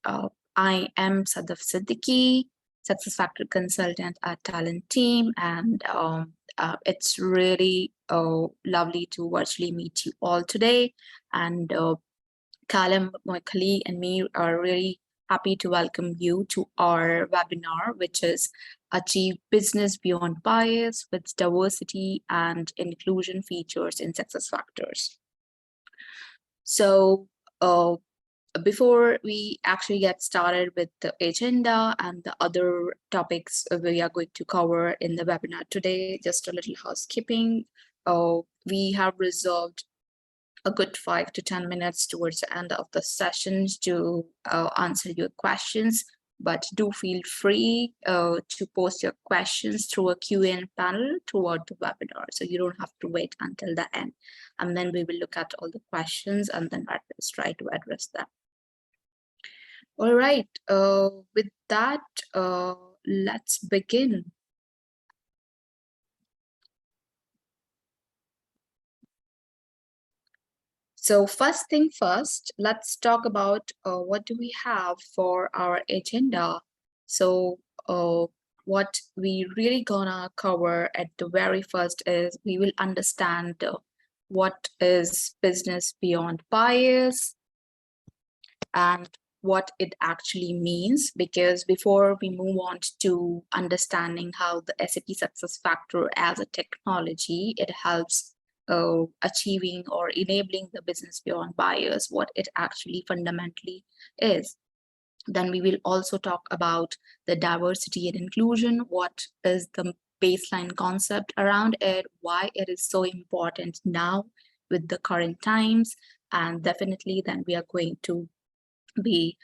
I am Sadaf Siddiqui, SuccessFactor consultant at Talent Team, and it's really lovely to virtually meet you all today. And Callum, my colleague, and me are really happy to welcome you to our webinar, which is Achieve Business Beyond Bias with Diversity and Inclusion Features in SuccessFactors. So before we actually get started with the agenda and the other topics we are going to cover in the webinar today, just a little housekeeping. We have reserved a good 5 to 10 minutes towards the end of the sessions to answer your questions, but do feel free to post your questions through a Q&A panel throughout the webinar. So you don't have to wait until the end. And then we will look at all the questions and then try to address them. All right, with that, let's begin. So first thing first, let's talk about what do we have for our agenda. So what we really gonna cover at the very first is we will understand what is business beyond bias and what it actually means, because before we move on to understanding how the SAP SuccessFactor as a technology, it helps achieving or enabling the business beyond bias, what it actually fundamentally is. Then we will also talk about the diversity and inclusion, what is the baseline concept around it, why it is so important now with the current times, and definitely then we are going to be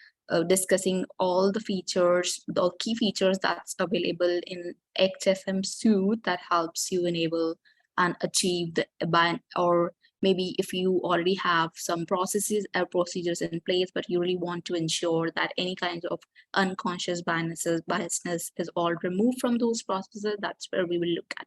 discussing all the features, the key features that's available in HXM suite that helps you enable and achieve the or maybe if you already have some processes or procedures in place, but you really want to ensure that any kind of unconscious biasness is all removed from those processes, that's where we will look at.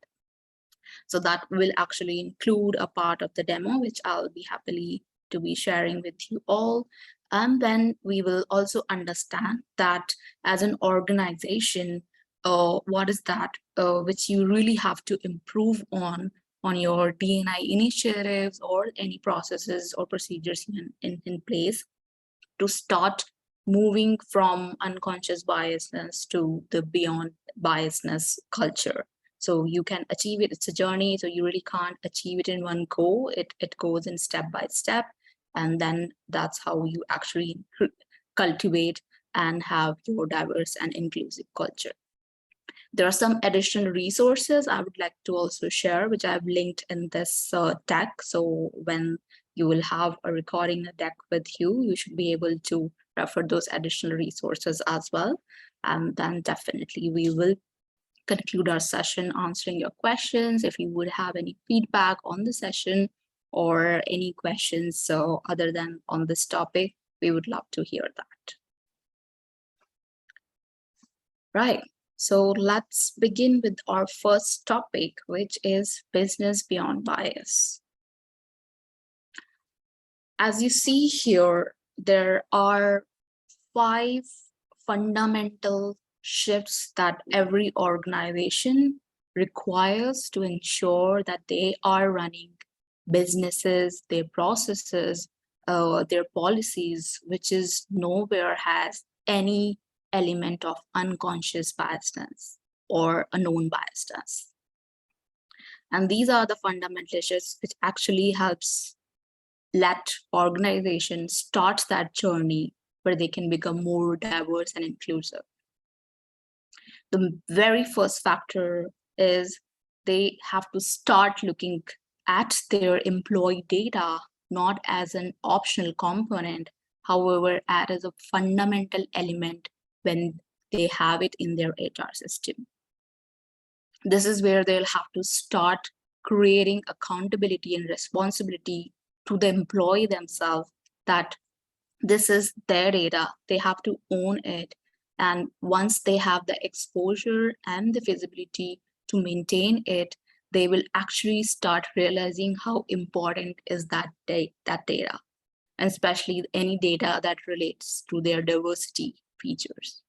So that will actually include a part of the demo, which I'll be happily to be sharing with you all. And then we will also understand that as an organization, what is that which you really have to improve on your DE&I initiatives or any processes or procedures in place to start moving from unconscious biasness to the beyond biasness culture. So you can achieve it. It's a journey. So you really can't achieve it in one go. It goes in step by step. And then that's how you actually cultivate and have your diverse and inclusive culture. There are some additional resources I would like to also share, which I've linked in this deck. So when you will have a recording a deck with you, you should be able to refer those additional resources as well. And then definitely we will conclude our session answering your questions. If you would have any feedback on the session or any questions other than on this topic, we would love to hear that. Right, so let's begin with our first topic, which is business beyond bias. As you see here, there are 5 fundamental shifts that every organization requires to ensure that they are running businesses, their processes, their policies, which is nowhere has any element of unconscious biasness or a known biasness. And these are the fundamental issues which actually helps let organizations start that journey where they can become more diverse and inclusive. The very first factor is they have to start looking at their employee data, not as an optional component, however, as a fundamental element when they have it in their HR system. This is where they'll have to start creating accountability and responsibility to the employee themselves, that this is their data, they have to own it. And once they have the exposure and the visibility to maintain it, they will actually start realizing how important is that data. and especially any data that relates to their diversity features.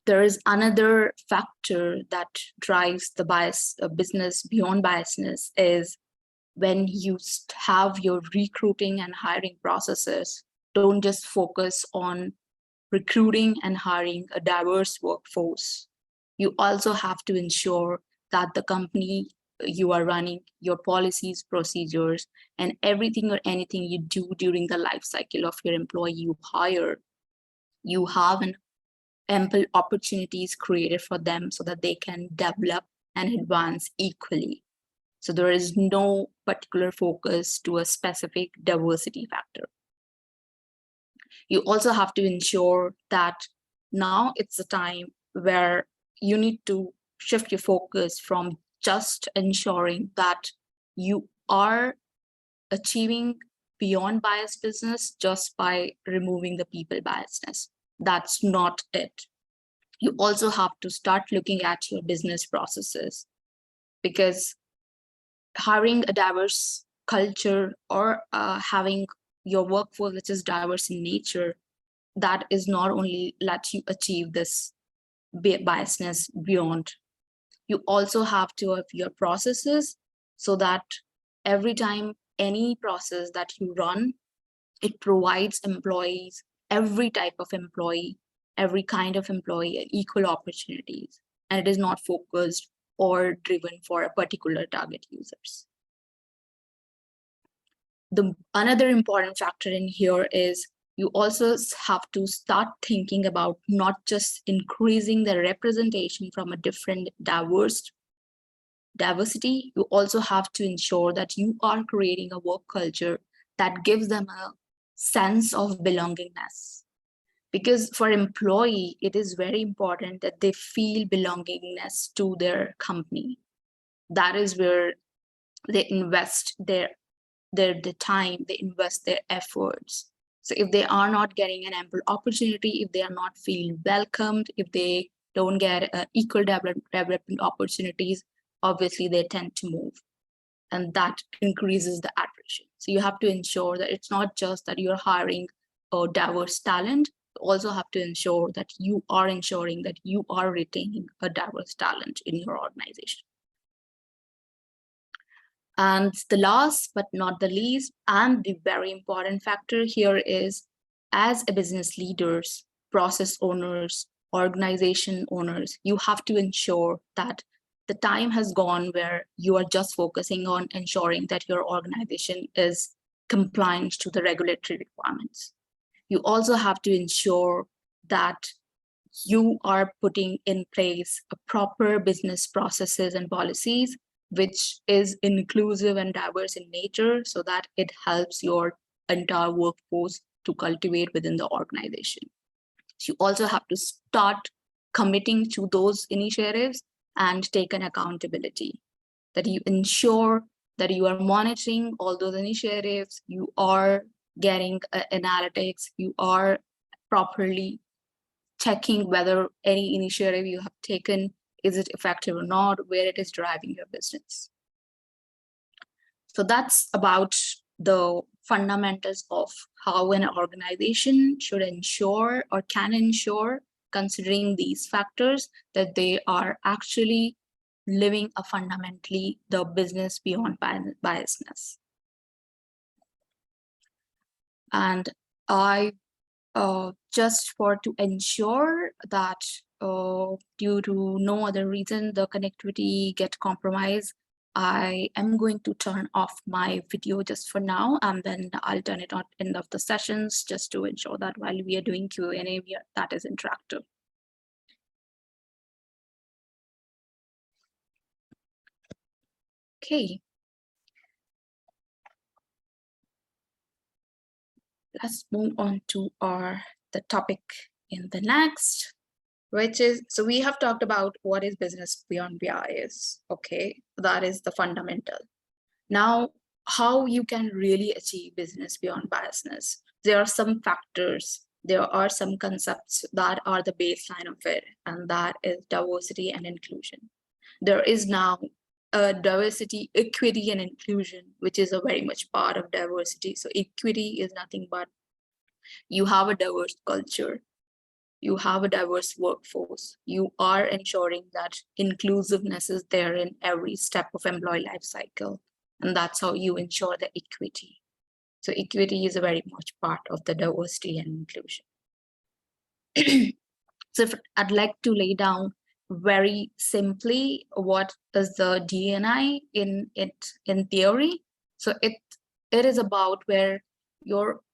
There is another factor that drives the business beyond biasness is when you have your recruiting and hiring processes, don't just focus on recruiting and hiring a diverse workforce. You also have to ensure that the company you are running, your policies, procedures, and everything or anything you do during the life cycle of your employee you hire, you have an ample opportunities created for them so that they can develop and advance equally. So there is no particular focus to a specific diversity factor. You also have to ensure that now it's a time where you need to shift your focus from just ensuring that you are achieving beyond bias business just by removing the people biasness. That's not it. You also have to start looking at your business processes, because hiring a diverse culture or having your workforce which is diverse in nature, that is not only let you achieve this biasness beyond. You also have to have your processes so that every time any process that you run, it provides employees, every type of employee, every kind of employee, equal opportunities, and it is not focused or driven for a particular target users. Another important factor in here is you also have to start thinking about not just increasing the representation from a different diversity, you also have to ensure that you are creating a work culture that gives them a sense of belongingness. Because for employee, it is very important that they feel belongingness to their company. That is where they invest their time, they invest their efforts. So if they are not getting an ample opportunity, if they are not feeling welcomed, if they don't get equal development opportunities, obviously they tend to move, and that increases the attrition. So you have to ensure that it's not just that you're hiring a diverse talent, you also have to ensure that you are ensuring that you are retaining a diverse talent in your organization. And the last but not the least, and the very important factor here is, as a business leaders, process owners, organization owners, you have to ensure that the time has gone where you are just focusing on ensuring that your organization is compliant to the regulatory requirements. You also have to ensure that you are putting in place a proper business processes and policies which is inclusive and diverse in nature, so that it helps your entire workforce to cultivate within the organization. So you also have to start committing to those initiatives and take an accountability, that you ensure that you are monitoring all those initiatives, you are getting analytics, you are properly checking whether any initiative you have taken, is it effective or not, where it is driving your business. So that's about the fundamentals of how an organization should ensure or can ensure, considering these factors, that they are actually living a fundamentally the business beyond biasness. And I just to ensure that due to no other reason the connectivity get compromised, I am going to turn off my video just for now, and then I'll turn it on at the end of the sessions just to ensure that while we are doing Q&A, that is interactive. Okay. Let's move on to the topic in the next, which is, so we have talked about what is business beyond bias. Okay, that is the fundamental. Now, how you can really achieve business beyond biasness. There are some factors, there are some concepts that are the baseline of it, and that is diversity and inclusion. There is now diversity, equity, and inclusion, which is a very much part of diversity. So equity is nothing but you have a diverse culture, you have a diverse workforce, you are ensuring that inclusiveness is there in every step of employee life cycle, and that's how you ensure the equity. So equity is a very much part of the diversity and inclusion. So if I'd like to lay down very simply what is the DE&I in theory. So it is about where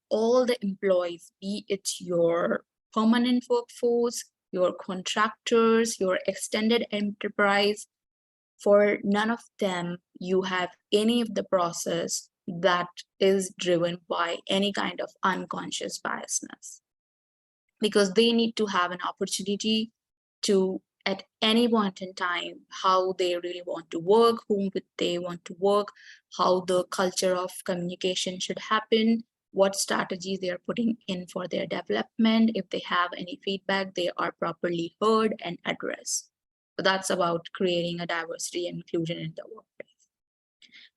all the employees, be it your permanent workforce, your contractors, your extended enterprise, for none of them you have any of the process that is driven by any kind of unconscious biasness, because they need to have an opportunity to, at any point in time, how they really want to work, whom would they want to work, how the culture of communication should happen, what strategies they are putting in for their development. If they have any feedback, they are properly heard and addressed. So that's about creating a diversity and inclusion in the workplace.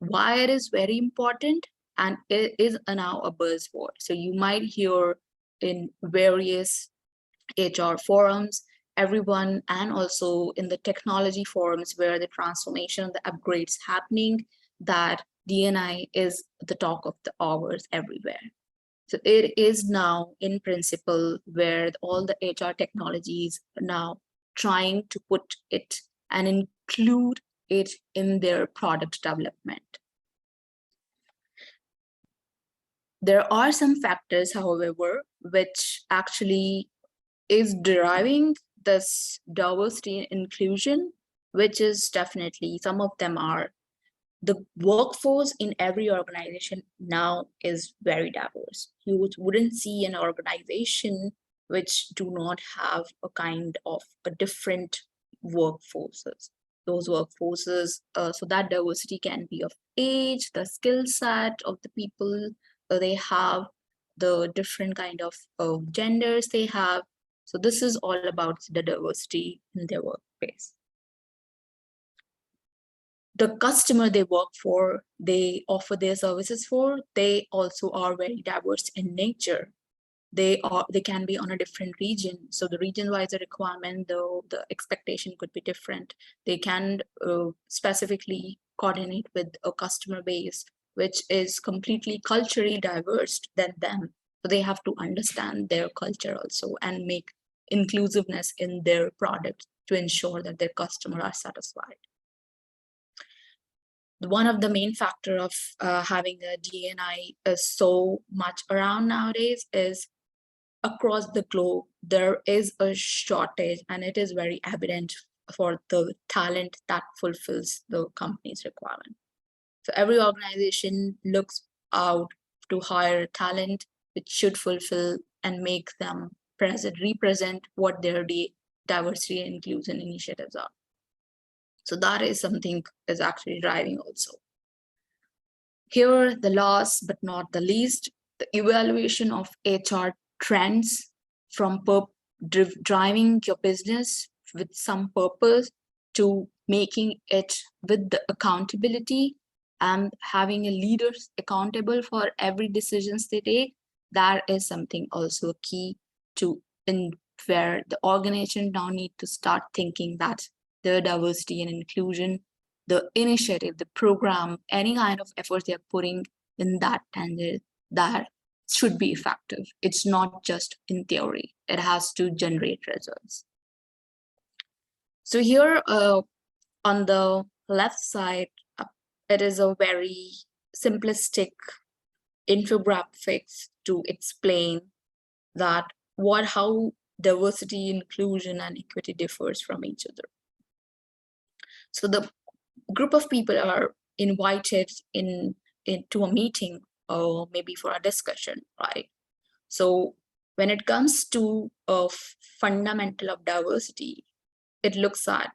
Why it is very important, and it is now a buzzword. So you might hear in various HR forums, everyone, and also in the technology forums where the transformation, the upgrades happening, that DE&I is the talk of the hours everywhere. So it is now in principle where all the HR technologies are now trying to put it and include it in their product development. There are some factors, however, which actually is deriving this diversity and inclusion, which is definitely, some of them are, the workforce in every organization now is very diverse. You wouldn't see an organization which do not have a kind of a different workforces. Those workforces, so that diversity can be of age, the skill set of the people they have, the different kind of genders they have. So this is all about the diversity in their workplace. The customer they work for, they offer their services for, they also are very diverse in nature. They can be on a different region. So the region-wise requirement, though the expectation could be different. They can specifically coordinate with a customer base, which is completely culturally diverse than them. So they have to understand their culture also and make inclusiveness in their product to ensure that their customers are satisfied. One of the main factor of having a DE&I is so much around nowadays is across the globe, there is a shortage, and it is very evident for the talent that fulfills the company's requirement. So every organization looks out to hire talent which should fulfill and make them represent what their diversity and inclusion initiatives are. So that is something is actually driving also. Here, the last but not the least, the evaluation of HR trends from driving your business with some purpose to making it with the accountability and having a leaders accountable for every decisions they take. That is something also key to, in where the organization now need to start thinking that the diversity and inclusion, the initiative, the program, any kind of effort they're putting in that tangent, that should be effective. It's not just in theory. It has to generate results. So here on the left side, it is a very simplistic infographics to explain that how diversity, inclusion, and equity differs from each other. So the group of people are invited into a meeting or maybe for a discussion, right? So when it comes to a fundamental of diversity, it looks at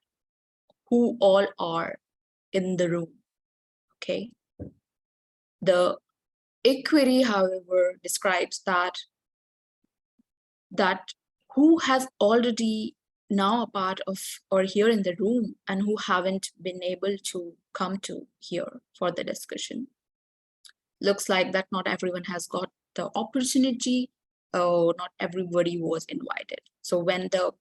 who all are in the room, okay? The equity, however, describes that who has already now a part of or here in the room and who haven't been able to come to here for the discussion. Looks like that not everyone has got the opportunity, not everybody was invited. So when the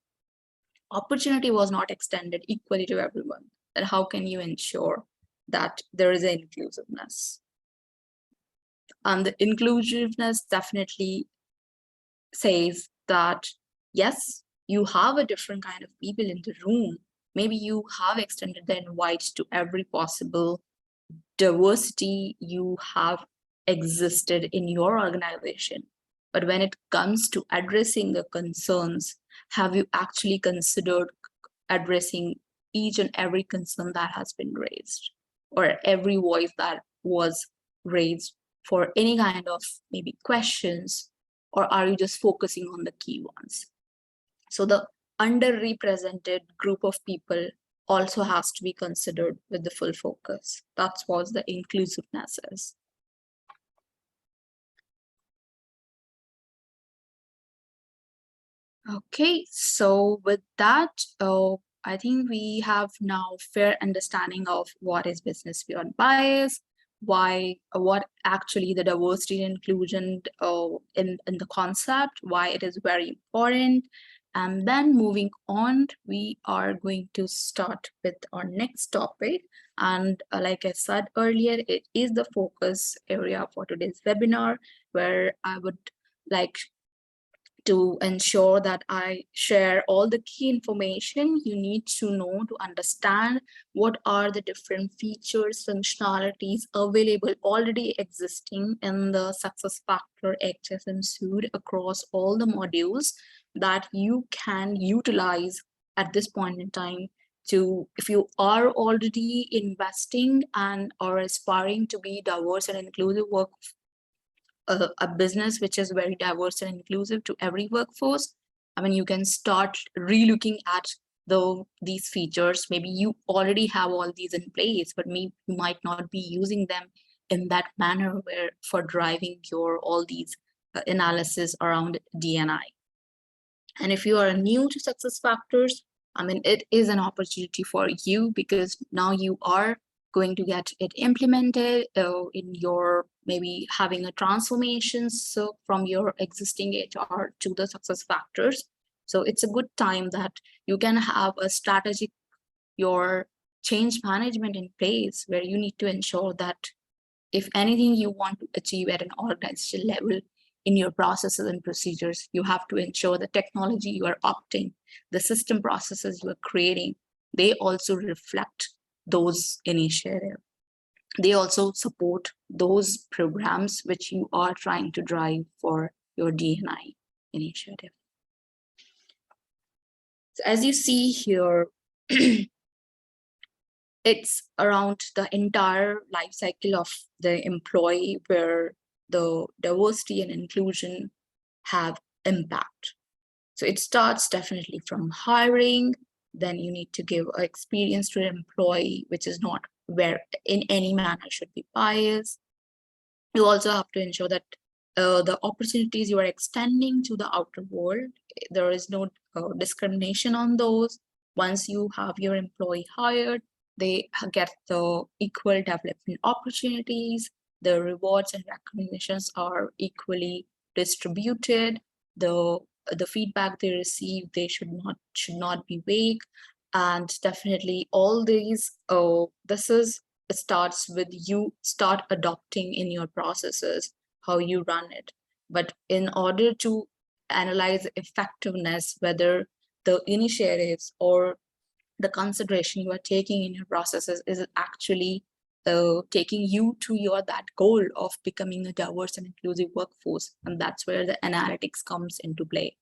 opportunity was not extended equally to everyone, then how can you ensure that there is an inclusiveness? And the inclusiveness definitely says that, yes, you have a different kind of people in the room. Maybe you have extended the invite to every possible diversity you have existed in your organization. But when it comes to addressing the concerns, have you actually considered addressing each and every concern that has been raised, or every voice that was raised for any kind of maybe questions, or are you just focusing on the key ones? So the underrepresented group of people also has to be considered with the full focus. That's what the inclusiveness is. Okay, so with that, I think we have now fair understanding of what is business beyond bias, what actually the diversity and inclusion in the concept, why it is very important. And then moving on, we are going to start with our next topic. And like I said earlier, it is the focus area for today's webinar, where I would like to ensure that I share all the key information you need to know to understand what are the different features, functionalities available already existing in the SuccessFactors HXM suite across all the modules that you can utilize at this point in time to, if you are already investing and are aspiring to be diverse and inclusive a business which is very diverse and inclusive to every workforce. I mean, you can start re-looking at these features. Maybe you already have all these in place, but maybe you might not be using them in that manner where for driving your all these analysis around DE&I. And if you are new to SuccessFactors, I mean, it is an opportunity for you because now you are going to get it implemented in your maybe having a transformation so from your existing HR to the SuccessFactors. So it's a good time that you can have a strategic your change management in place where you need to ensure that if anything you want to achieve at an organizational level in your processes and procedures, you have to ensure the technology you are opting, the system processes you are creating, they also reflect those initiatives. They also support those programs which you are trying to drive for your DE&I initiative. So as you see here, it's around the entire life cycle of the employee where the diversity and inclusion have impact. So it starts definitely from hiring, then you need to give an experience to an employee, which is not where in any manner should be biased. You also have to ensure that the opportunities you are extending to the outer world, there is no discrimination on those. Once you have your employee hired, they get the equal development opportunities, the rewards and recognitions are equally distributed, the feedback they receive, they should not be vague, and definitely all these it starts with you start adopting in your processes how you run it. But in order to analyze effectiveness, whether the initiatives or the consideration you are taking in your processes is actually taking you to that goal of becoming a diverse and inclusive workforce, and that's where the analytics comes into play.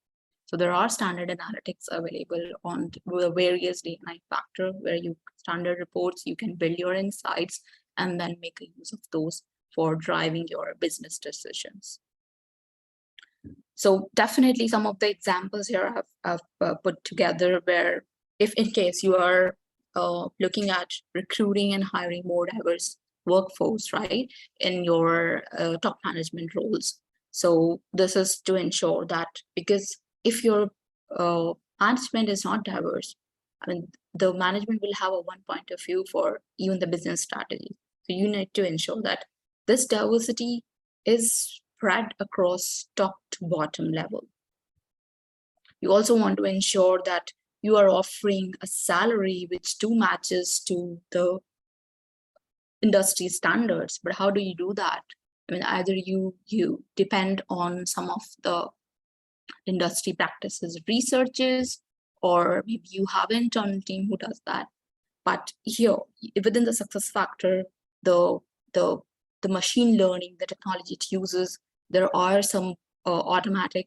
So there are standard analytics available on the various DE&I factor where you standard reports, you can build your insights and then make a use of those for driving your business decisions. So definitely some of the examples here I've put together where if in case you are looking at recruiting and hiring more diverse workforce, right, in your top management roles. So this is to ensure that, because if your management is not diverse, I mean, the management will have a one point of view for even the business strategy. So you need to ensure that this diversity is spread across top to bottom level. You also want to ensure that you are offering a salary which too matches to the industry standards. But how do you do that? I mean, either you depend on some of the industry practices researches, or maybe you have an internal team who does that. But here, within the success factor, the the the machine learning, the technology it uses, there are some automatic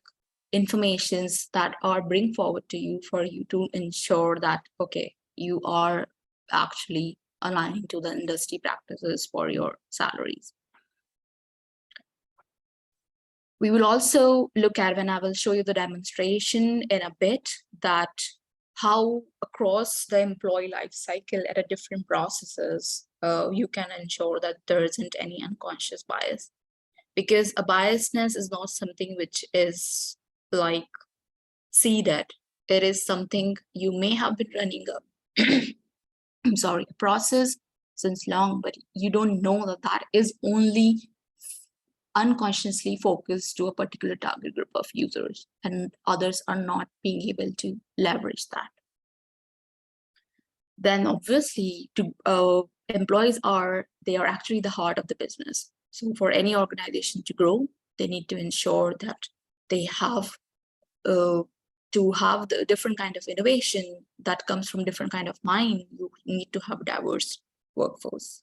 informations that are bring forward to you for you to ensure that, okay, you are actually aligning to the industry practices for your salaries. We will also look at, when I will show you the demonstration in a bit, that how across the employee life cycle at a different processes, you can ensure that there isn't any unconscious bias. Because a biasness is not something which is like seeded. It is something you may have been running a process since long, but you don't know that that is only unconsciously focused to a particular target group of users, and others are not being able to leverage that. Then obviously employees are actually the heart of the business. So for any organization to grow, they need to ensure that they have to have the different kind of innovation that comes from different kind of mind. You need to have diverse workforce.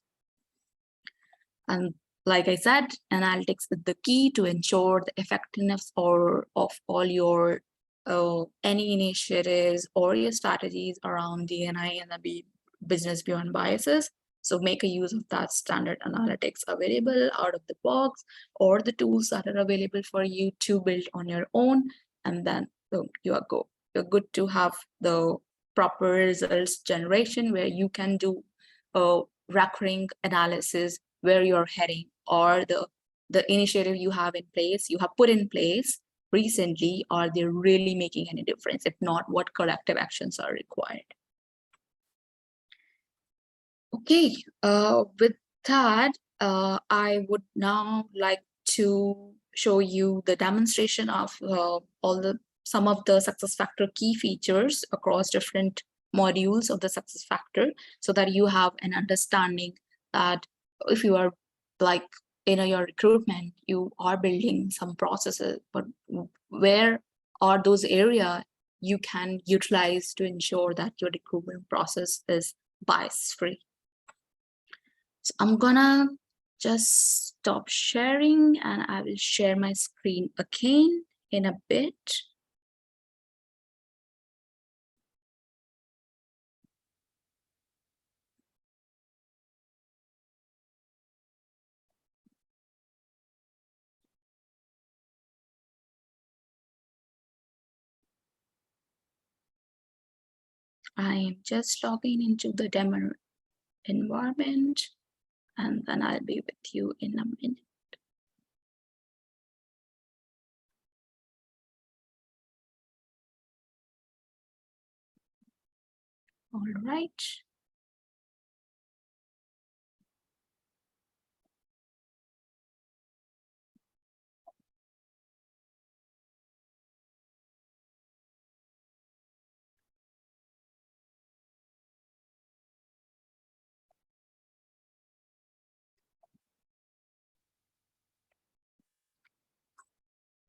And like I said, analytics is the key to ensure the effectiveness of all your any initiatives or your strategies around DE&I and the business beyond biases. So make a use of that standard analytics available out of the box, or the tools that are available for you to build on your own, and then you're good to have the proper results generation where you can do recurring analysis where you're heading, or the initiative you have put in place recently, are they really making any difference? If not, what corrective actions are required? Okay, with that, I would now like to show you the demonstration of some of the success factor key features across different modules of the success factor, so that you have an understanding that if you are like in your recruitment, you are building some processes, but where are those areas you can utilize to ensure that your recruitment process is bias-free. So I'm gonna just stop sharing and I will share my screen again in a bit. I am just logging into the demo environment, and then I'll be with you in a minute. All right.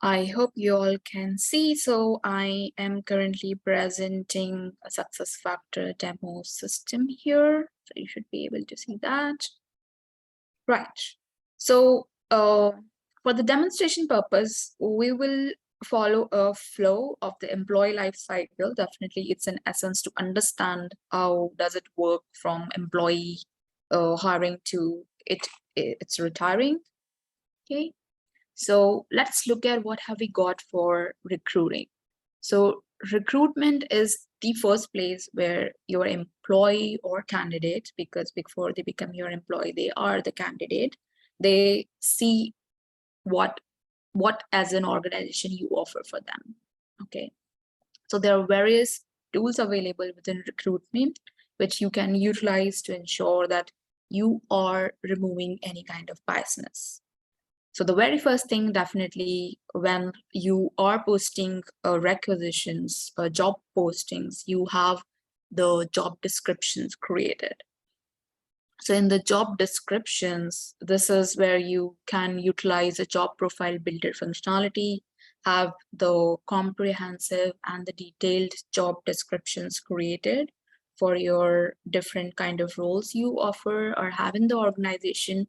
I hope you all can see. So I am currently presenting a success factor demo system here. So you should be able to see that. Right. So for the demonstration purpose, we will follow a flow of the employee life cycle. Definitely, it's an essence to understand how does it work from employee hiring to it's retiring. Okay. So let's look at what have we got for recruiting. So recruitment is the first place where your employee or candidate, because before they become your employee, they are the candidate. They see what as an organization you offer for them. Okay. So there are various tools available within Recruitment, which you can utilize to ensure that you are removing any kind of biasness. So the very first thing, definitely, when you are posting requisitions, job postings, you have the job descriptions created. So in the job descriptions, this is where you can utilize a job profile builder functionality, have the comprehensive and the detailed job descriptions created for your different kind of roles you offer or have in the organization,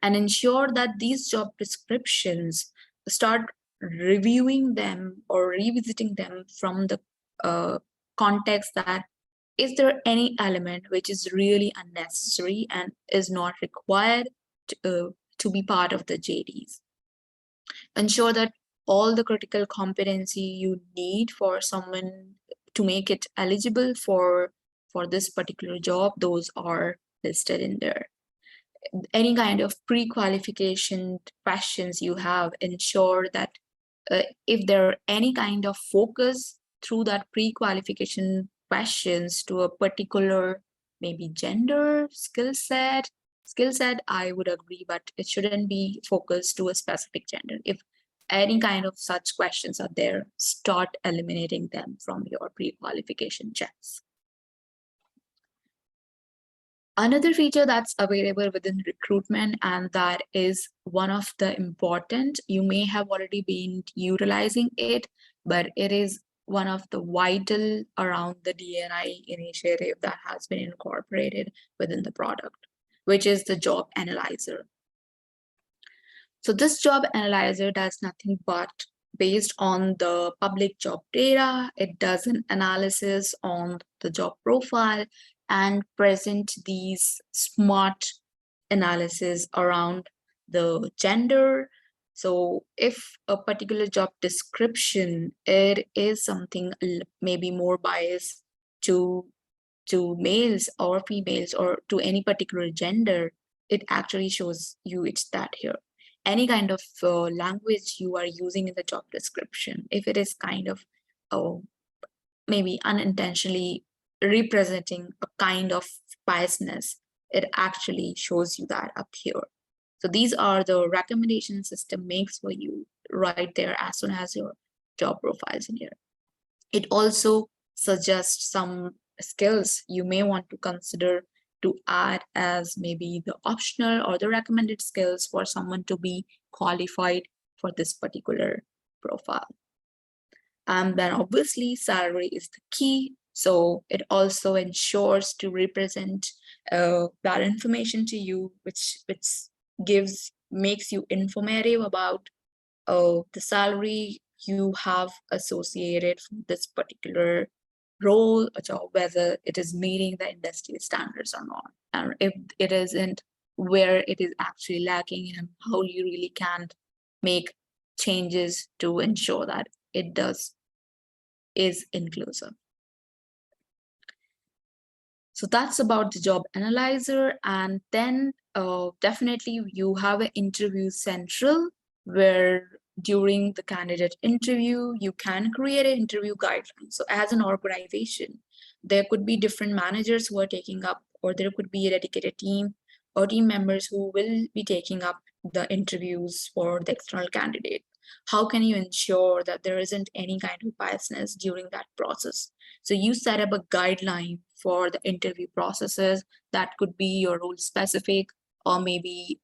and ensure that these job descriptions start reviewing them or revisiting them from the context that is there any element which is really unnecessary and is not required to be part of the JDs. Ensure that all the critical competency you need for someone to make it eligible for this particular job, those are listed in there. Any kind of pre-qualification questions you have, ensure that if there are any kind of focus through that pre-qualification questions to a particular maybe gender, skill set, I would agree, but it shouldn't be focused to a specific gender. If any kind of such questions are there, start eliminating them from your pre-qualification checks. Another feature that's available within Recruitment, and that is one of the important, you may have already been utilizing it, but it is one of the vital around the DE&I initiative that has been incorporated within the product, which is the Job Analyser. So this Job Analyser does nothing but, based on the public job data, it does an analysis on the job profile and present these smart analysis around the gender. So if a particular job description, it is something maybe more biased to males or females or to any particular gender, it actually shows you it's that here. Any kind of language you are using in the job description, if it is kind of maybe unintentionally representing a kind of biasness, it actually shows you that up here. So these are the recommendation system makes for you right there as soon as your job profiles in here. It also suggests some skills you may want to consider to add as maybe the optional or the recommended skills for someone to be qualified for this particular profile. And then obviously salary is the key. So it also ensures to represent that information to you, which makes you informative about the salary you have associated for this particular role or job, whether it is meeting the industry standards or not. And if it isn't, where it is actually lacking and how you really can make changes to ensure that it is inclusive. So that's about the Job Analyser. And then definitely you have an interview central, where during the candidate interview, you can create an interview guideline. So as an organization, there could be different managers who are taking up, or there could be a dedicated team or team members who will be taking up the interviews for the external candidate. How can you ensure that there isn't any kind of biasness during that process? So you set up a guideline for the interview processes that could be your role specific or maybe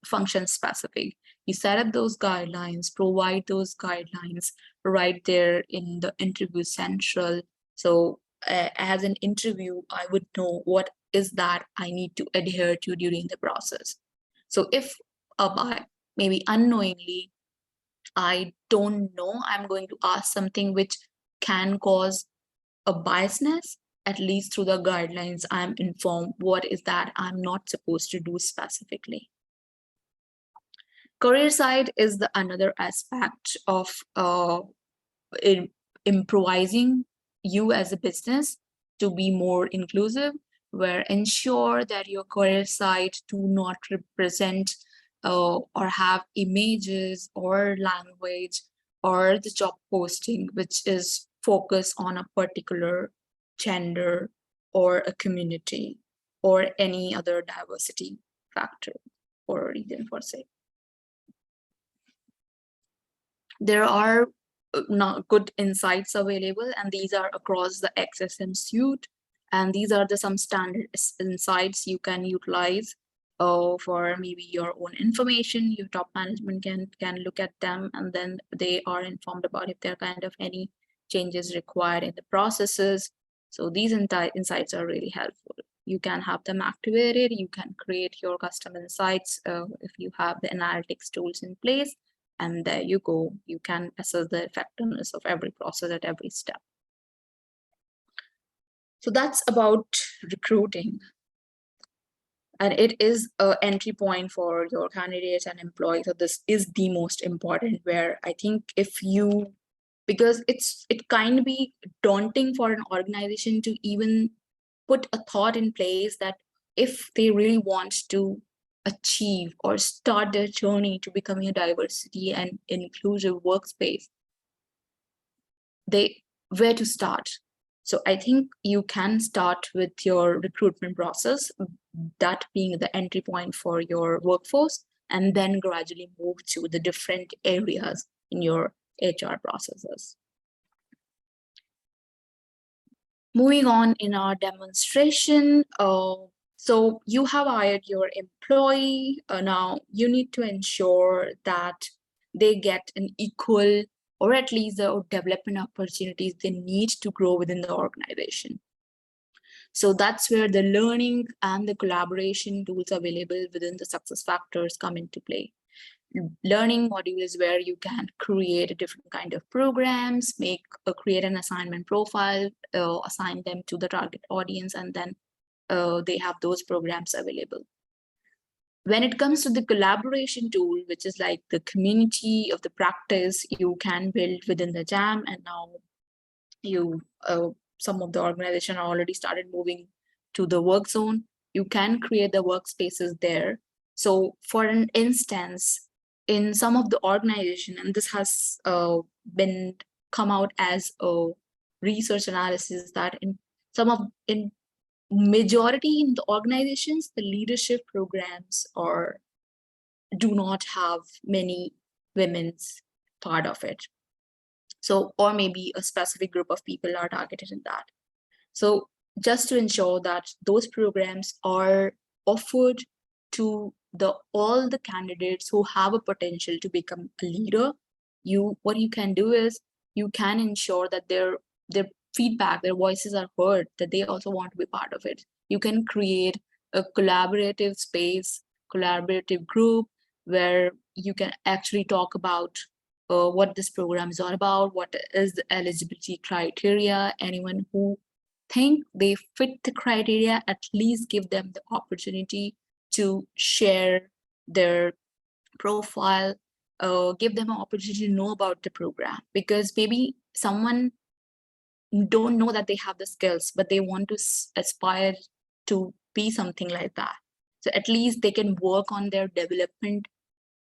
function specific. You set up those guidelines, provide those guidelines right there in the interview central. So as an interview, I would know what is that I need to adhere to during the process. So if maybe unknowingly, I don't know, I'm going to ask something which can cause a biasness, at least through the guidelines, I'm informed what is that I'm not supposed to do specifically. Career side is the another aspect of improvising you as a business to be more inclusive, where ensure that your career site do not represent or have images or language or the job posting which is focused on a particular gender, or a community, or any other diversity factor or reason for say. There are not good insights available, and these are across the XSM suite. And these are the some standard insights you can utilize for maybe your own information. Your top management can look at them, and then they are informed about if there are kind of any changes required in the processes. So these insights are really helpful. You can have them activated. You can create your custom insights if you have the analytics tools in place. And there you go. You can assess the effectiveness of every process at every step. So that's about recruiting. And it is an entry point for your candidates and employees. So this is the most important, where I think if you, because it kind of be daunting for an organization to even put a thought in place that if they really want to achieve or start their journey to becoming a diversity and inclusive workspace, where to start. So I think you can start with your recruitment process, that being the entry point for your workforce, and then gradually move to the different areas in your HR processes. Moving on in our demonstration, so you have hired your employee. Now you need to ensure that they get an equal or at least the development opportunities they need to grow within the organization. So that's where the learning and the collaboration tools available within the SuccessFactors come into play. Learning module is where you can create a different kind of programs, create an assignment profile, assign them to the target audience, and then they have those programs available. When it comes to the collaboration tool, which is like the community of the practice you can build within the JAM, and now some of the organization already started moving to the work zone. You can create the workspaces there. So for an instance, in some of the organization, and this has been come out as a research analysis, that in majority in the organizations, the leadership programs do not have many women's part of it. So, or maybe a specific group of people are targeted in that. So just to ensure that those programs are offered to all the candidates who have a potential to become a leader, what you can do is you can ensure that their feedback, their voices are heard, that they also want to be part of it. You can create a collaborative space, collaborative group where you can actually talk about what this program is all about, what is the eligibility criteria. Anyone who think they fit the criteria, at least give them the opportunity to share their profile, give them an opportunity to know about the program, because maybe someone don't know that they have the skills, but they want to aspire to be something like that. So at least they can work on their development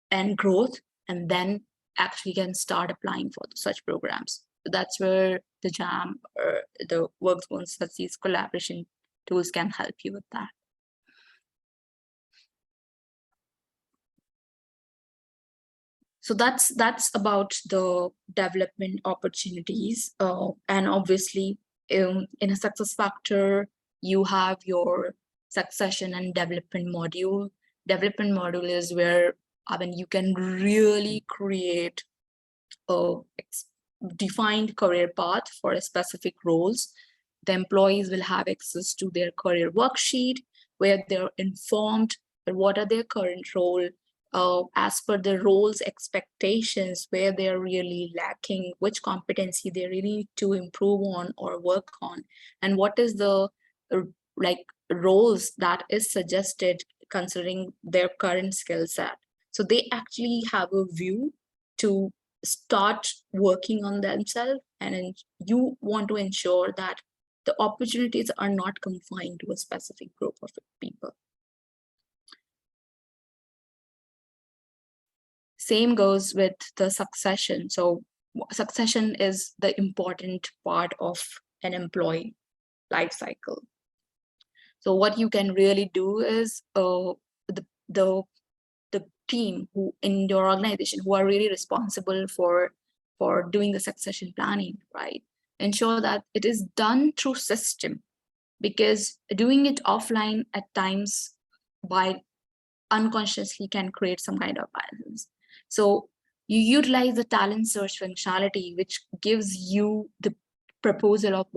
and growth, and then actually can start applying for such programs. So that's where the JAM or the workzone, such these collaboration tools can help you with that. So that's about the development opportunities. And obviously, in a SuccessFactor, you have your succession and development module. Development module is where you can really create a defined career path for a specific roles. The employees will have access to their career worksheet where they're informed what are their current role, as per the roles expectations, where they're really lacking, which competency they really need to improve on or work on, and what is the roles that is suggested considering their current skill set. So they actually have a view to start working on themselves, and you want to ensure that the opportunities are not confined to a specific group of people. Same goes with the succession. So succession is the important part of an employee. lifecycle. So what you can really do is the team who in your organization who are really responsible for doing the succession planning, right? Ensure that it is done through system, because doing it offline at times by unconsciously can create some kind of biases. So you utilize the talent search functionality, which gives you the proposal of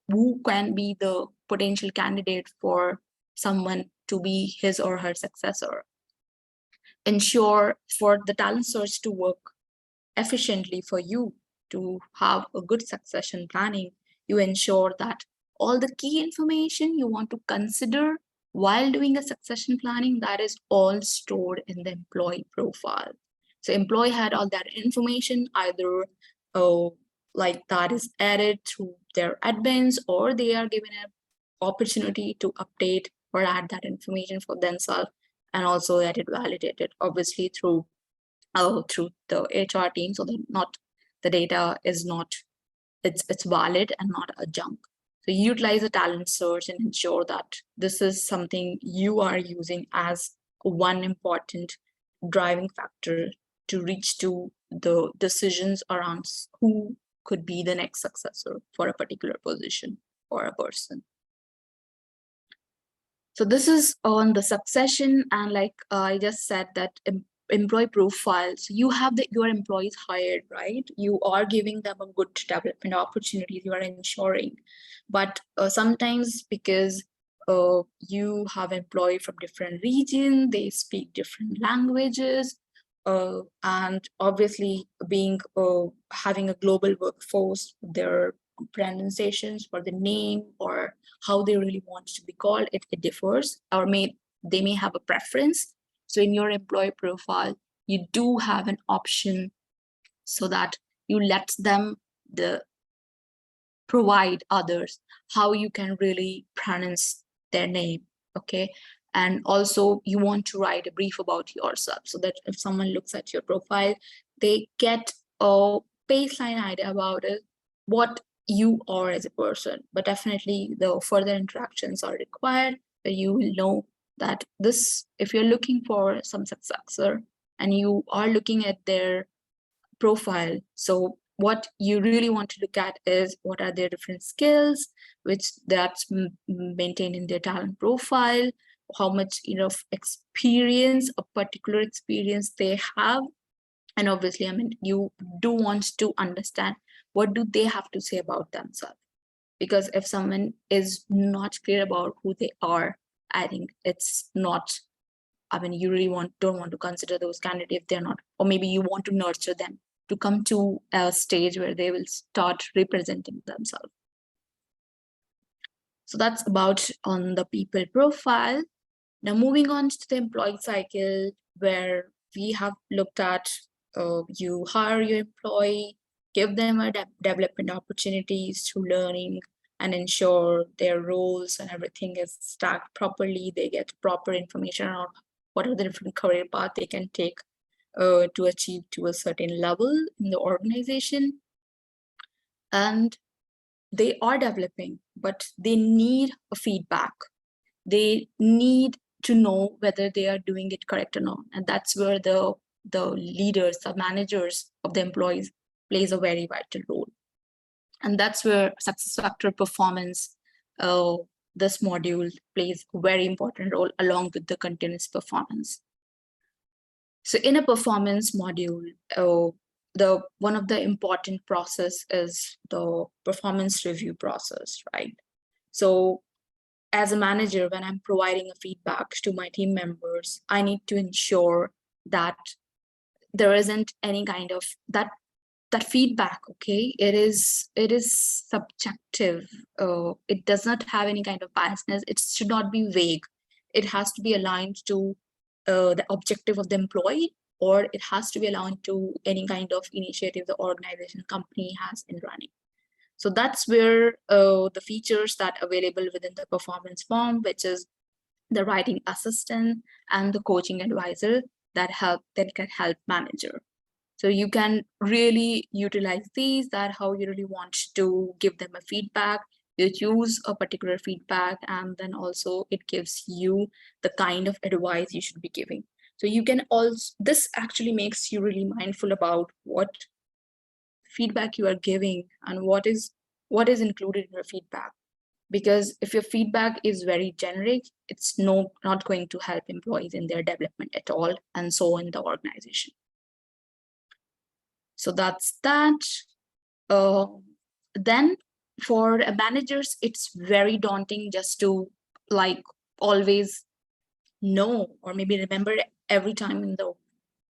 who can be the potential candidate for someone to be his or her successor. Ensure for the talent search to work efficiently for you to have a good succession planning, you ensure that all the key information you want to consider while doing a succession planning, that is all stored in the employee profile. So employee had all that information, either like that is added through their admins, or they are given an opportunity to update or add that information for themselves, and also let it validated, obviously through the HR team, so that not the data is not it's valid and not a junk. So you utilize the talent search and ensure that this is something you are using as one important driving factor to reach to the decisions around who could be the next successor for a particular position or a person. So this is on the succession, and like I just said that employee profiles, you have your employees hired, right? You are giving them a good development opportunities, you are ensuring, but sometimes because you have employees from different regions, they speak different languages, and obviously being having a global workforce, their pronunciations for the name or how they really want to be called, it differs, or they may have a preference. So in your employee profile, you do have an option so that you let them provide others how you can really pronounce their name, okay? And also you want to write a brief about yourself so that if someone looks at your profile, they get a baseline idea about it, what you are as a person. But definitely the further interactions are required, where you will know that this, if you're looking for some successor and you are looking at their profile, so what you really want to look at is what are their different skills, which that's maintained in their talent profile, how much experience, a particular experience they have. And obviously, I mean, you do want to understand what do they have to say about themselves, because if someone is not clear about who they are, I think it's not, I mean, you really don't want to consider those candidates if they're not, or maybe you want to nurture them to come to a stage where they will start representing themselves. So that's about on the people profile. Now moving on to the employee cycle, where we have looked at you hire your employee, give them a development opportunities through learning, and ensure their roles and everything is stacked properly. They get proper information on what are the different career paths they can take to achieve to a certain level in the organization. And they are developing, but they need a feedback. They need to know whether they are doing it correct or not. And that's where the leaders, the managers of the employees plays a very vital role. And that's where success factor performance, this module plays a very important role along with the continuous performance. So in a performance module, one of the important process is the performance review process, right? So as a manager, when I'm providing a feedback to my team members, I need to ensure that there isn't any kind of that feedback, okay? It is subjective. It does not have any kind of biasness. It should not be vague. It has to be aligned to the objective of the employee, or it has to be aligned to any kind of initiative the organization company has in running. So that's where the features that are available within the performance form, which is the writing assistant and the coaching advisor that can help manager. So you can really utilize these, that how you really want to give them a feedback. You choose a particular feedback, and then also it gives you the kind of advice you should be giving. So you can also, this actually makes you really mindful about what feedback you are giving and what is included in your feedback. Because if your feedback is very generic, it's not going to help employees in their development at all, and so in the organization. So that's that. Then for managers, it's very daunting just to like always know or maybe remember every time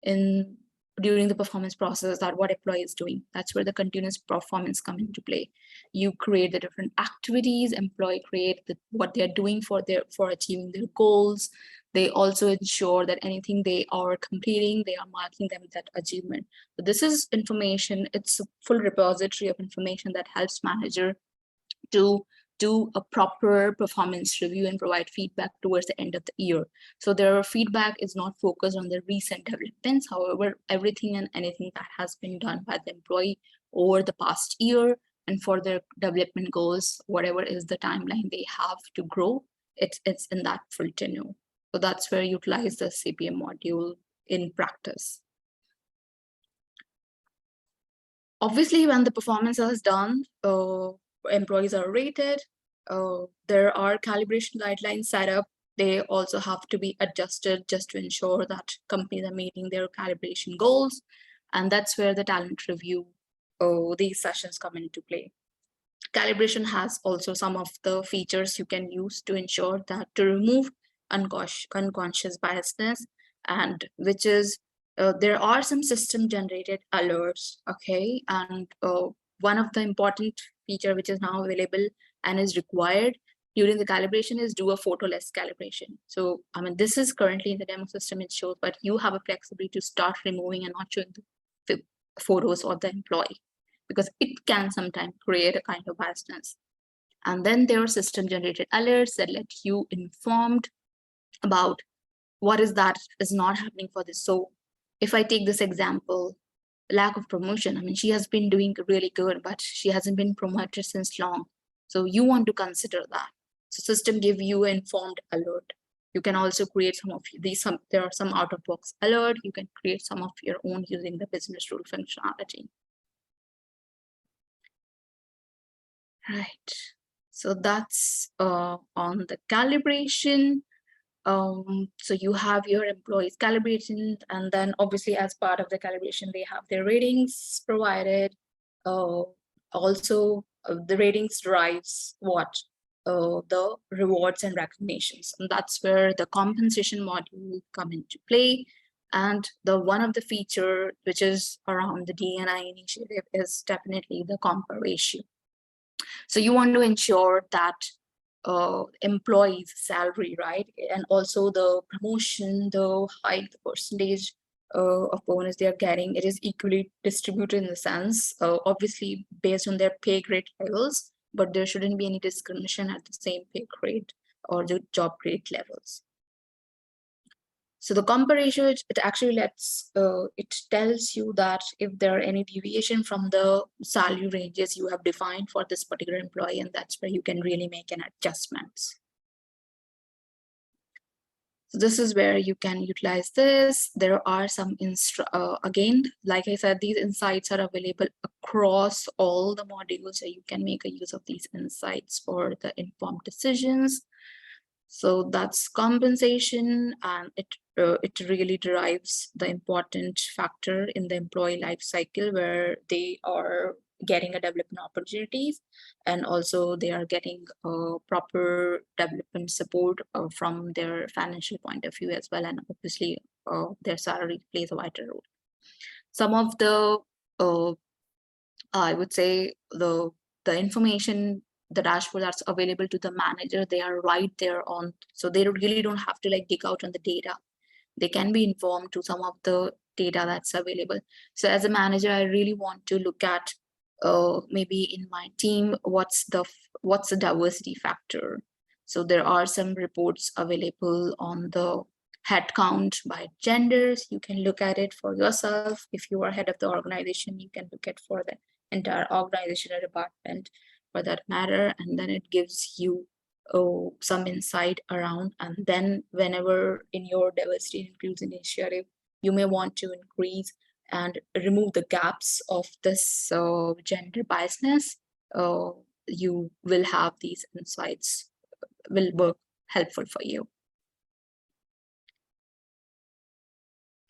in during the performance process that what employee is doing. That's where the continuous performance come into play. You create the different activities, employee create what they're doing for achieving their goals. They also ensure that anything they are completing, they are marking them with that achievement. So this is information, it's a full repository of information that helps manager to do a proper performance review and provide feedback towards the end of the year. So their feedback is not focused on the recent developments. However, everything and anything that has been done by the employee over the past year and for their development goals, whatever is the timeline they have to grow, it's in that full tenure. So that's where you utilize the CPM module in practice. Obviously, when the performance is done, employees are rated. There are calibration guidelines set up. They also have to be adjusted just to ensure that companies are meeting their calibration goals. And that's where the talent review, these sessions come into play. Calibration has also some of the features you can use to ensure that to remove unconscious biasness, and which is there are some system generated alerts, okay, and one of the important feature which is now available and is required during the calibration is do a photoless calibration. So I mean, this is currently in the demo system, it shows, but you have a flexibility to start removing and not showing the photos of the employee, because it can sometimes create a kind of biasness. And then there are system generated alerts that let you informed about what is that is not happening for this. So if I take this example, lack of promotion, I mean, she has been doing really good, but she hasn't been promoted since long. So you want to consider that. So system give you informed alert. You can also create some of these, there are some out of box alert. You can create some of your own using the business rule functionality. Right. So that's on the calibration. So you have your employees calibration, and then obviously as part of the calibration, they have their ratings provided. Also, the ratings drives what? The rewards and recognitions. And that's where the compensation module come into play. And the one of the feature which is around the DE&I initiative is definitely the compare ratio. So you want to ensure that employees' salary, right? And also the promotion, the hike, the percentage of bonus they are getting, it is equally distributed in the sense, obviously based on their pay grade levels, but there shouldn't be any discrimination at the same pay grade or the job grade levels. So the compare ratio, it actually it tells you that if there are any deviation from the salary ranges you have defined for this particular employee, and that's where you can really make an adjustments. So this is where you can utilize this. There are some, again, like I said, these insights are available across all the modules, so you can make a use of these insights for the informed decisions. So that's compensation, and it really derives the important factor in the employee life cycle, where they are getting a development opportunities, and also they are getting proper development support from their financial point of view as well, and obviously their salary plays a vital role. Some of the I would say the information, the dashboard that's available to the manager, they are right there on, so they really don't have to like dig out on the data. They can be informed to some of the data that's available. So as a manager, I really want to look at maybe in my team, what's the diversity factor. So there are some reports available on the headcount by genders. You can look at it for yourself. If you are head of the organization, you can look at for the entire organization or department. for that matter, and then it gives you some insight around. And then whenever in your diversity and inclusion initiative, you may want to increase and remove the gaps of this gender biasness, you will have these insights will work helpful for you.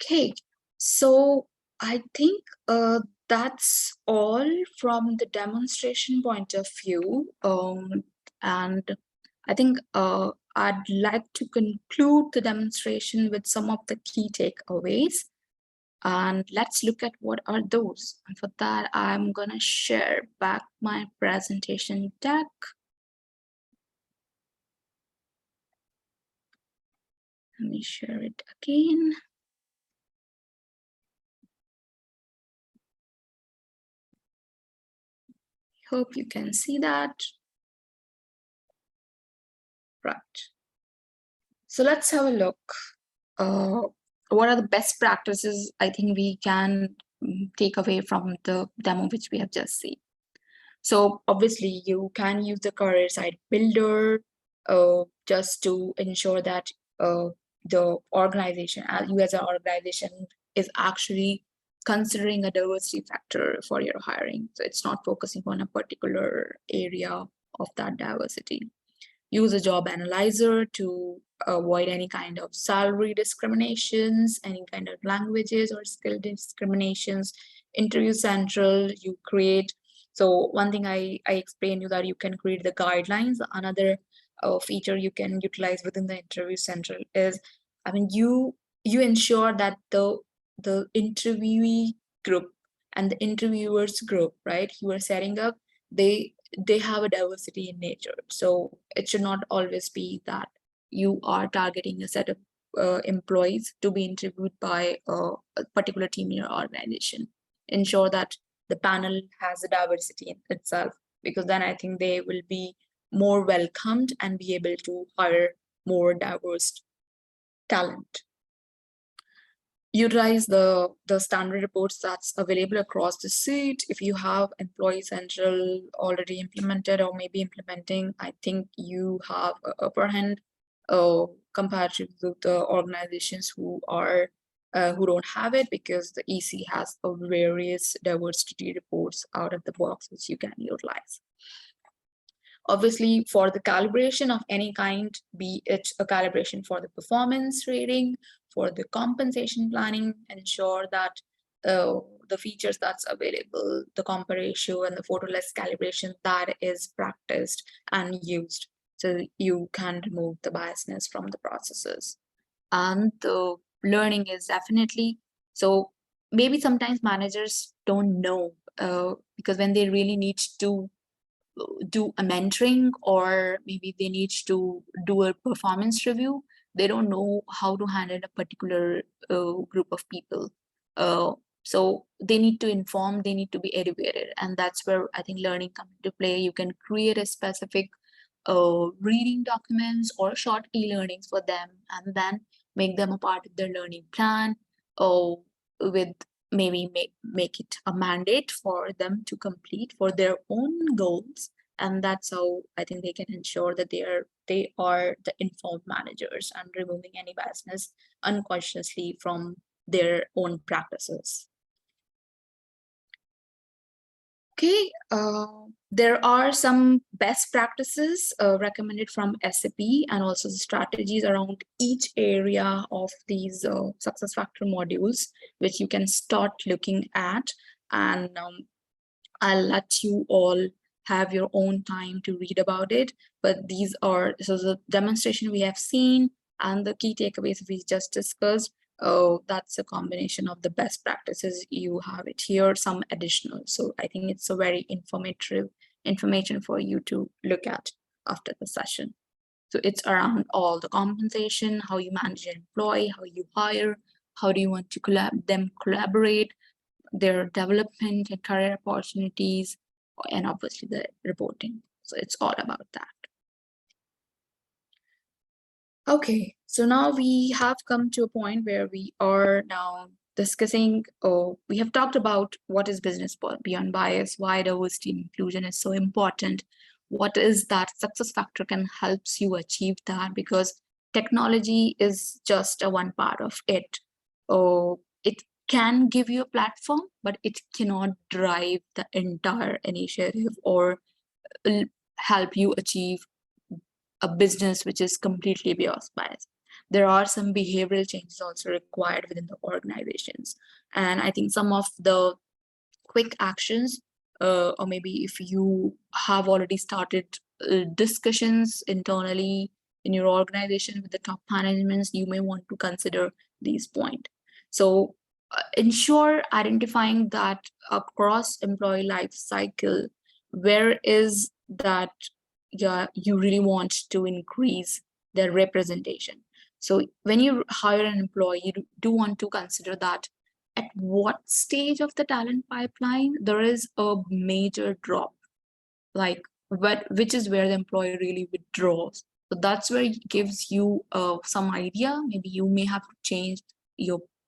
Okay, so I think that's all from the demonstration point of view. And I think I'd like to conclude the demonstration with some of the key takeaways. And let's look at what are those. And for that, I'm gonna share back my presentation deck. Let me share it again. Hope you can see that. Right. So let's have a look. What are the best practices I think we can take away from the demo which we have just seen? So obviously you can use the career site builder just to ensure that the organization, you as an organization, is actually considering a diversity factor for your hiring. So it's not focusing on a particular area of that diversity. Use a job analyzer to avoid any kind of salary discriminations, any kind of languages or skill discriminations. Interview Central, you create. So one thing I explained you that you can create the guidelines. Another feature you can utilize within the Interview Central is, I mean, you ensure that the interviewee group and the interviewers group, right, you are setting up, they have a diversity in nature. So it should not always be that you are targeting a set of employees to be interviewed by a particular team in your organization. Ensure that the panel has a diversity in itself, because then I think they will be more welcomed and be able to hire more diverse talent. Utilize the standard reports that's available across the suite. If you have Employee Central already implemented or maybe implementing, I think you have an upper hand compared to the organizations who are who don't have it, because the EC has a various diversity reports out of the box which you can utilize. Obviously, for the calibration of any kind, be it a calibration for the performance rating, for the compensation planning, ensure that the features that's available, the comp ratio and the photoless calibration, that is practiced and used, so you can remove the biasness from the processes. And the learning is definitely, so maybe sometimes managers don't know because when they really need to do a mentoring, or maybe they need to do a performance review, they don't know how to handle a particular group of people. So they need to inform, they need to be educated, and that's where I think learning comes into play. You can create a specific reading documents or short e-learnings for them, and then make them a part of their learning plan, with maybe make it a mandate for them to complete for their own goals. And that's how I think they can ensure that they are the informed managers and removing any biasness unconsciously from their own practices. Okay, there are some best practices recommended from SAP, and also the strategies around each area of these success factor modules, which you can start looking at. And I'll let you all have your own time to read about it. But these are, so the demonstration we have seen and the key takeaways we just discussed, that's a combination of the best practices. You have it here, some additional. So I think it's a very informative information for you to look at after the session. So it's around all the compensation, how you manage an employee, how you hire, how do you want to collaborate, their development and career opportunities, and obviously the reporting. So it's all about that. Okay, so now we have come to a point where we are now discussing, we have talked about what is business beyond bias, why diversity and inclusion is so important, what is that success factor can helps you achieve that, because technology is just a one part of it. It can give you a platform, but it cannot drive the entire initiative or help you achieve a business which is completely beyond bias. There are some behavioral changes also required within the organizations. And I think some of the quick actions, or maybe if you have already started discussions internally in your organization with the top managements, you may want to consider these points. So ensure identifying that across employee life cycle, where is that you really want to increase their representation. So when you hire an employee, you do want to consider that at what stage of the talent pipeline there is a major drop, like which is where the employee really withdraws. So that's where it gives you some idea. Maybe you may have to change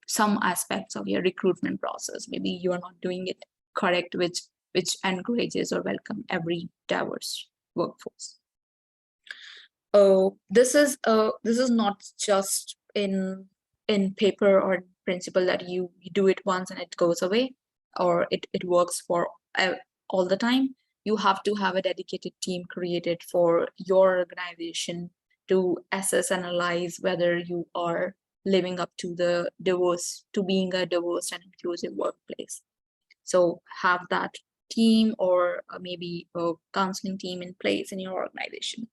some aspects of your recruitment process. Maybe you are not doing it correct, which encourages or welcome every diverse workforce. This is not just in paper or in principle that you do it once and it goes away, or it works for all the time. You have to have a dedicated team created for your organization to assess, analyze whether you are living up to being a diverse and inclusive workplace. So have that team or maybe a counseling team in place in your organization.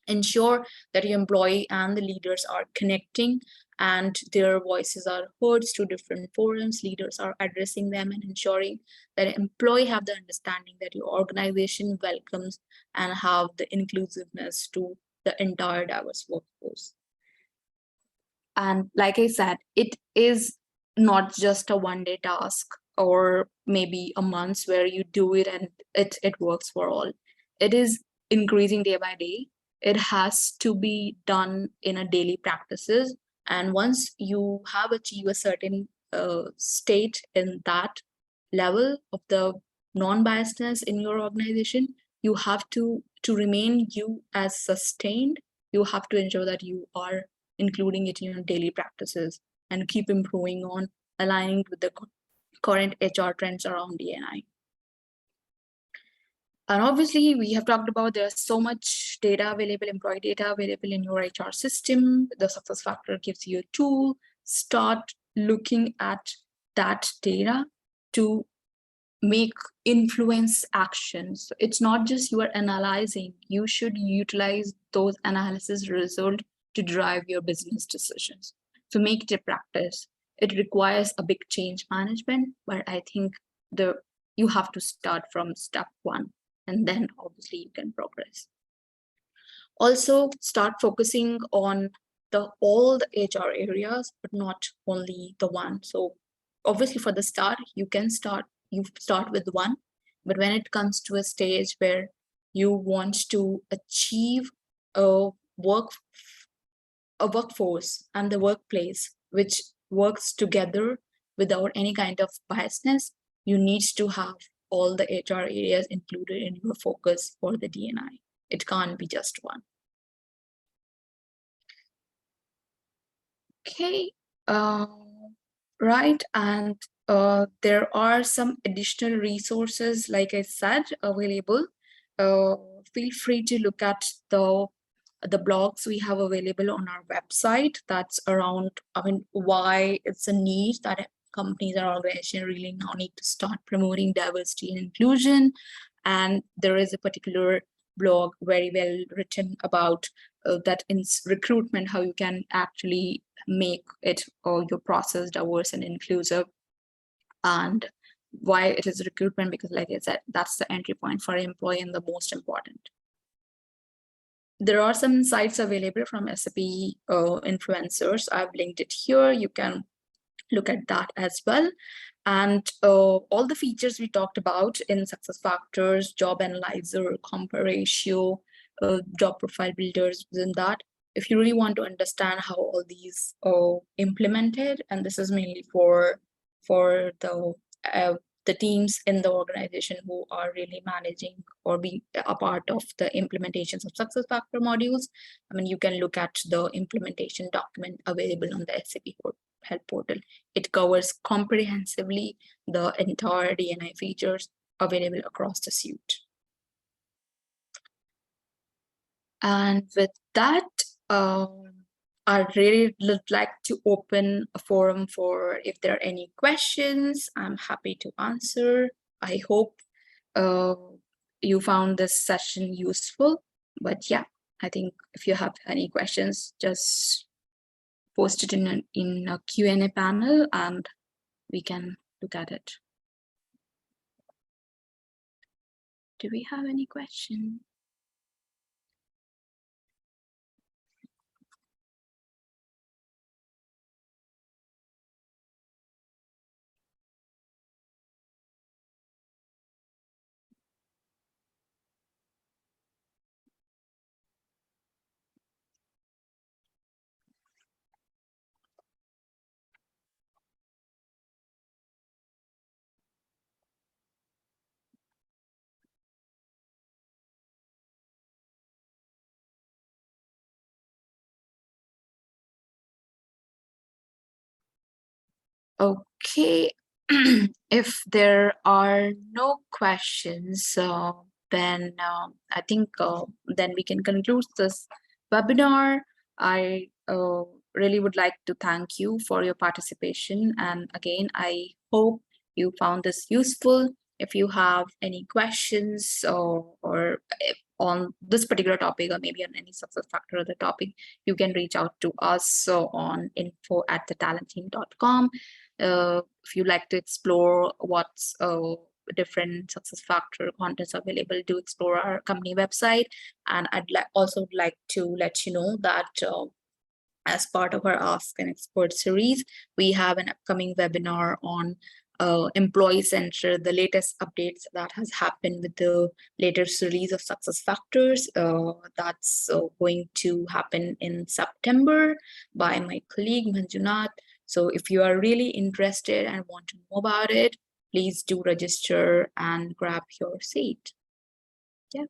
Ensure that your employee and the leaders are connecting and their voices are heard through different forums. Leaders are addressing them and ensuring that employee have the understanding that your organization welcomes and have the inclusiveness to the entire diverse workforce. And like I said, it is not just a one-day task or maybe a month where you do it and it works for all. It is increasing day by day. It has to be done in a daily practices. And once you have achieved a certain state in that level of the non-biasedness in your organization, you have to remain you as sustained. You have to ensure that you are including it in your daily practices and keep improving on aligning with the current HR trends around DE&I. And obviously, we have talked about there's so much data available, employee data available in your HR system. The success factor gives you a tool. Start looking at that data to make influence actions. So it's not just you are analyzing, you should utilize those analysis results to drive your business decisions. So make it a practice. It requires a big change management, but I think you have to start from step one, and then obviously you can progress. Also start focusing on all the HR areas, but not only the one. So obviously for the start, you start with one, but when it comes to a stage where you want to achieve a workforce and the workplace which works together without any kind of biasness, you need to have all the HR areas included in your focus for the DE&I. It can't be just one. Okay, right, and there are some additional resources, like I said, available. Feel free to look at the blogs we have available on our website. That's around, why it's a need that companies or organizations really now need to start promoting diversity and inclusion. And there is a particular blog very well written about that in recruitment, how you can actually make it or your process diverse and inclusive, and why it is recruitment, because like I said, that's the entry point for employee and the most important. There are some insights available from SAP influencers. I've linked it here. You can look at that as well. And all the features we talked about in SuccessFactors, Job Analyser, Comp Ratio, job profile builders within that, if you really want to understand how all these are implemented, and this is mainly for the teams in the organization who are really managing or being a part of the implementations of SuccessFactors modules. I mean, you can look at the implementation document available on the SAP Help portal. It covers comprehensively the entire DE&I features available across the suite. And with that, I really would like to open a forum for if there are any questions. I'm happy to answer. I hope you found this session useful. But yeah, I think if you have any questions, just post it in a Q&A panel and we can look at it. Do we have any questions? Okay, if there are no questions, then I think then we can conclude this webinar. I really would like to thank you for your participation. And again, I hope you found this useful. If you have any questions or on this particular topic or maybe on any success factor or the topic, you can reach out to us on info@thetalentteam.com. If you like to explore what's different success factor contents available, to explore our company website. And I'd also like to let you know that as part of our Ask an Expert series, we have an upcoming webinar on Employee Center, the latest updates that has happened with the latest release of success factors. That's going to happen in September by my colleague Manjunath. So if you are really interested and want to know about it, please do register and grab your seat. Yeah.